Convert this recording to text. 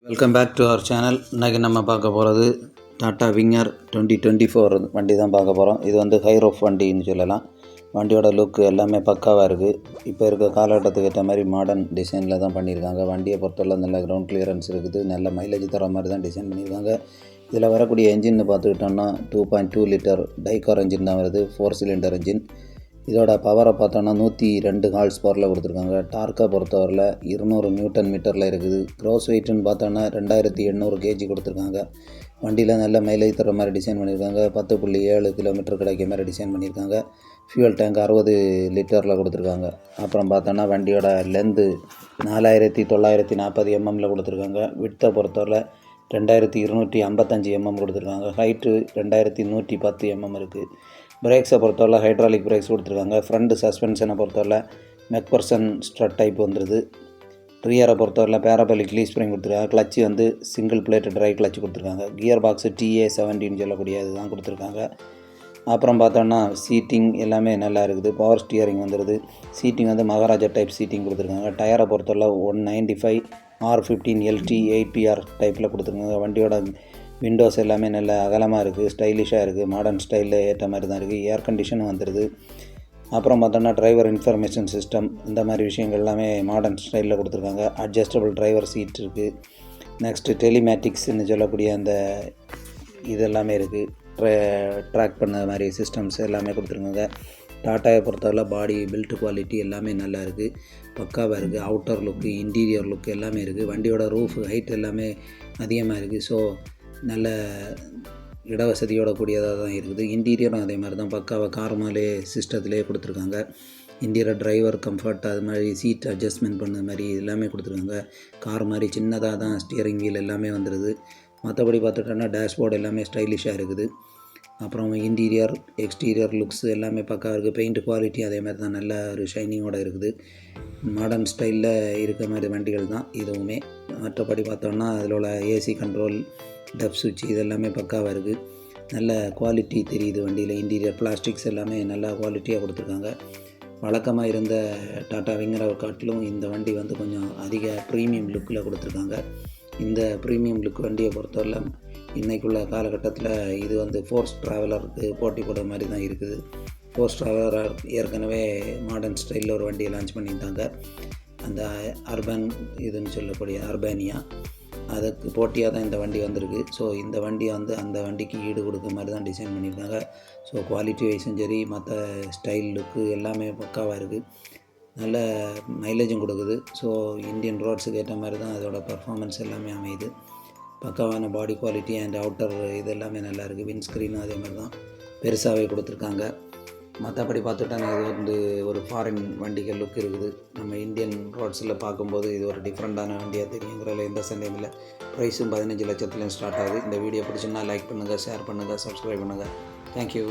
Welcome back to our channel. இன்றைக்கி நம்ம பார்க்க போகிறது டாட்டா விங்கர் 2024 வண்டி தான் பார்க்க போகிறோம். இது வந்து ஹைரோஃப் வண்டின்னு சொல்லலாம். வண்டியோட லுக்கு எல்லாமே பக்காவாக இருக்குது. இப்போ இருக்க காலகட்டத்துக்கு ஏற்ற மாதிரி மாடர்ன் டிசைனில் தான் பண்ணியிருக்காங்க. வண்டியை பொறுத்தவரை நல்ல கிரவுண்ட் கிளியரன்ஸ் இருக்குது. நல்ல மைலேஜ் தர மாதிரி தான் டிசைன் பண்ணியிருக்காங்க. இதில் வரக்கூடிய என்ஜின் பார்த்துக்கிட்டோம்னா 2.2 லிட்டர் டைகார் என்ஜின் தான் வருது. 4 சிலிண்டர் என்ஜின். இதோட பவரை பார்த்தோன்னா 102 ஹார்ஸ் பவரில் கொடுத்துருக்காங்க. டார்க்கை பொறுத்தவரையில் 200 நியூட்டன் மீட்டரில் இருக்குது. க்ரோஸ் வெயிட்டுன்னு பார்த்தோன்னா 2800 கேஜி கொடுத்துருக்காங்க. வண்டியில் நல்ல மைலேஜ் தர மாதிரி டிசைன் பண்ணியிருக்காங்க. 10.7 கிலோமீட்டர் கிடைக்க மாதிரி டிசைன் பண்ணியிருக்காங்க. ஃபியூல் டேங்க் 60 லிட்டரில் கொடுத்துருக்காங்க. அப்புறம் பார்த்தோன்னா வண்டியோட லென்த்து 4940 எம்எம்மில் கொடுத்துருக்காங்க. விட்த்தை பொறுத்தவரை 2255 எம்எம் கொடுத்துருக்காங்க. ஹைட்டு 2110 எம்எம் இருக்குது. பிரேக்ஸை பொறுத்தவரை ஹைட்ராலிக் பிரேக்ஸ் கொடுத்துருக்காங்க. ஃப்ரண்ட் சஸ்பென்ஷனை பொறுத்தவரை மெக்பர்சன் ஸ்ட்ரட் டைப் வந்துடுது. ரியரை பொறுத்தவரை பேராபலிக் லீ ஸ்ப்ரிங் கொடுத்துருக்காங்க. கிளச்சு வந்து சிங்கிள் பிளேட் ட்ரை கிளச்சு கொடுத்துருக்காங்க. கியர் பாக்ஸு TA70 சொல்லக்கூடிய இதுதான் கொடுத்துருக்காங்க. அப்புறம் பார்த்தோன்னா சீட்டிங் எல்லாமே நல்லா இருக்குது. பவர் ஸ்டியரிங் வந்துடுது. சீட்டிங் வந்து மகாராஜா டைப் சீட்டிங் கொடுத்துருக்காங்க. டயரை பொறுத்தவரை 195 R15 LT 8PR டைப்பில் கொடுத்துருக்காங்க. வண்டியோட விண்டோஸ் எல்லாமே நல்ல அகலமாக இருக்குது. ஸ்டைலிஷாக இருக்குது. மாடர்ன் ஸ்டைலில் ஏற்ற மாதிரி தான் இருக்குது. ஏர் கண்டிஷனும் வந்துடுது. அப்புறம் பார்த்தோன்னா டிரைவர் இன்ஃபர்மேஷன் சிஸ்டம் இந்த மாதிரி விஷயங்கள் எல்லாமே மாடர்ன் ஸ்டைலில் கொடுத்துருக்காங்க. அட்ஜஸ்டபிள் டிரைவர் சீட் இருக்குது. நெக்ஸ்ட்டு டெலிமேட்டிக்ஸ்ன்னு சொல்லக்கூடிய அந்த இதெல்லாமே இருக்குது. ட்ராக் பண்ண மாதிரி சிஸ்டம்ஸ் எல்லாமே கொடுத்துருக்காங்க. டாட்டாவை பொறுத்தவரை பாடி பில்ட் குவாலிட்டி எல்லாமே நல்லா இருக்குது. பக்காவாக இருக்குது. அவுட்டர் லுக்கு இன்டீரியர் லுக் எல்லாமே இருக்குது. வண்டியோட ரூஃப் ஹைட் எல்லாமே அதிகமாக இருக்குது. ஸோ நல்ல இடவசதியோட கூடியதாக தான் இருக்குது. இன்டீரியரும் அதே மாதிரி தான் பக்காவாக கார்மாலே சிஸ்டத்துலேயே கொடுத்துருக்காங்க. இன்டீரியர் டிரைவர் கம்ஃபர்ட் அது மாதிரி சீட் அட்ஜஸ்ட்மெண்ட் பண்ண மாதிரி எல்லாமே கொடுத்துருக்காங்க. கார் மாதிரி சின்னதாக தான் ஸ்டியரிங் வீல் எல்லாமே வந்துடுது. மற்றபடி பார்த்துட்டோன்னா டேஷ்போர்டு எல்லாமே ஸ்டைலிஷாக இருக்குது. அப்புறம் இன்டீரியர் எக்ஸ்டீரியர் லுக்ஸ் எல்லாமே பக்காவாக இருக்குது. பெயிண்ட் குவாலிட்டி அதே மாதிரி தான் நல்ல ஒரு ஷைனிங்கோடு இருக்குது. மாடர்ன் ஸ்டைலில் இருக்க மாதிரி வண்டிகள் தான் இதுவுமே. மற்றபடி பார்த்தோன்னா அதில் உள்ள ஏசி கண்ட்ரோல் டப் சுவிட்ச் இதெல்லாமே பக்காவாக இருக்குது. நல்ல குவாலிட்டி தெரியுது வண்டியில். இன்டீரியர் பிளாஸ்டிக்ஸ் எல்லாமே நல்லா குவாலிட்டியாக கொடுத்துருக்காங்க. வழக்கமாக இருந்த டாட்டா விங்கரை காட்டிலும் இந்த வண்டி வந்து கொஞ்சம் அதிக ப்ரீமியம் லுக்கில் கொடுத்துருக்காங்க. இந்த ப்ரீமியம் லுக் வண்டியை பொறுத்தவரை இன்றைக்குள்ள காலகட்டத்தில் இது வந்து ஃபோர்ஸ் ட்ராவலருக்கு போட்டி போடுற மாதிரி தான் இருக்குது. ஃபோர்ஸ் ட்ராவலர் ஏற்கனவே மாடர்ன் ஸ்டைலில் ஒரு வண்டியை லான்ச் பண்ணியிருந்தாங்க. அந்த அர்பன் இதுன்னு சொல்லக்கூடிய அர்பானியா அதுக்கு போட்டியாக தான் இந்த வண்டி வந்திருக்கு. ஸோ இந்த வண்டியை வந்து அந்த வண்டிக்கு ஈடு கொடுக்க மாதிரி தான் டிசைன் பண்ணியிருக்காங்க. ஸோ குவாலிட்டி வைஸும் சரி மற்ற ஸ்டைல் லுக்கு எல்லாமே பக்காவாக இருக்குது. நல்ல மைலேஜும் கொடுக்குது. ஸோ இந்தியன் ரோட்ஸுக்கு ஏற்ற மாதிரி தான் அதோட பர்ஃபார்மன்ஸ் எல்லாமே அமையுது. பக்காவான பாடி குவாலிட்டி அண்ட் அவுட்டர் இது எல்லாமே நல்லா இருக்குது. விண்ட்ஸ்க்ரீனும் அதே மாதிரி தான் பெருசாகவே கொடுத்துருக்காங்க. மற்றபடி பார்த்துட்டா இது வந்து ஒரு ஃபாரின் வண்டிகள் லுக் இருக்குது. நம்ம இந்தியன் ரோட்ஸில் பார்க்கும்போது இது ஒரு டிஃப்ரெண்ட்டான வண்டியாக தெரியுங்கிறதுல எந்த சந்தேகம் இல்லை. ப்ரைஸும் 15 லட்சத்துலேயும் ஸ்டார்ட் ஆகுது. இந்த வீடியோ பிடிச்சுன்னா லைக் பண்ணுங்கள், ஷேர் பண்ணுங்கள், சப்ஸ்கிரைப் பண்ணுங்கள். தேங்க்யூ.